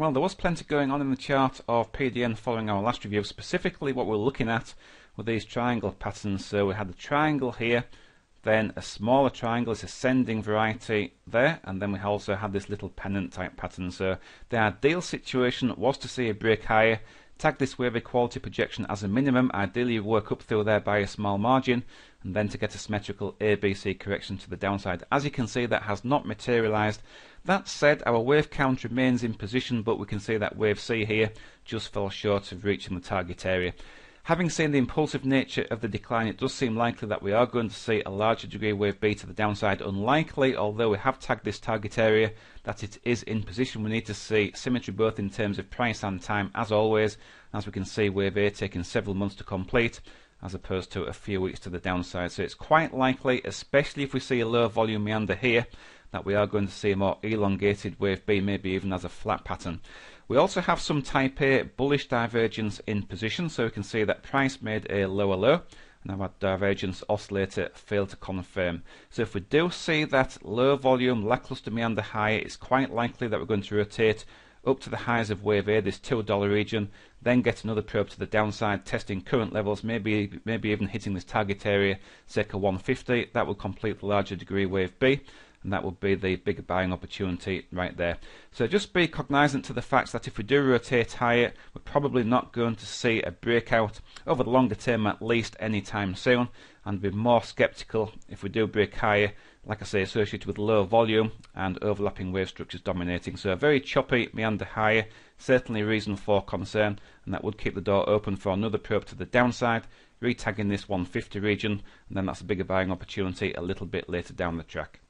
Well, there was plenty going on in the chart of PDN following our last review. Specifically what we're looking at were these triangle patterns. So we had the triangle here, then a smaller triangle, it's ascending variety there, and then we also had this little pennant type pattern. So the ideal situation was to see a break higher, tag this wave equality projection as a minimum, ideally work up through there by a small margin, and then to get a symmetrical ABC correction to the downside. As you can see, that has not materialized. That said, our wave count remains in position, but we can see that wave C here just fell short of reaching the target area. Having seen the impulsive nature of the decline, it does seem likely that we are going to see a larger degree of wave B to the downside. Unlikely, although we have tagged this target area, that it is in position. We need to see symmetry both in terms of price and time, as always. As we can see, wave A taking several months to complete, as opposed to a few weeks to the downside. So it's quite likely, especially if we see a low volume meander here, that we are going to see a more elongated wave B, maybe even as a flat pattern. We also have some type A bullish divergence in position, so we can see that price made a lower low, and our divergence oscillator failed to confirm. So if we do see that low volume lackluster meander higher, it's quite likely that we're going to rotate up to the highs of wave A, this $2 region, then get another probe to the downside, testing current levels, maybe even hitting this target area, circa 150. That will complete the larger degree wave B, and that would be the bigger buying opportunity right there. So just be cognizant to the fact that if we do rotate higher, we're probably not going to see a breakout over the longer term, at least anytime soon, and be more skeptical if we do break higher, like I say, associated with low volume and overlapping wave structures dominating. So a very choppy meander higher, certainly a reason for concern, and that would keep the door open for another probe to the downside, retagging this 150 region, and then that's a bigger buying opportunity a little bit later down the track.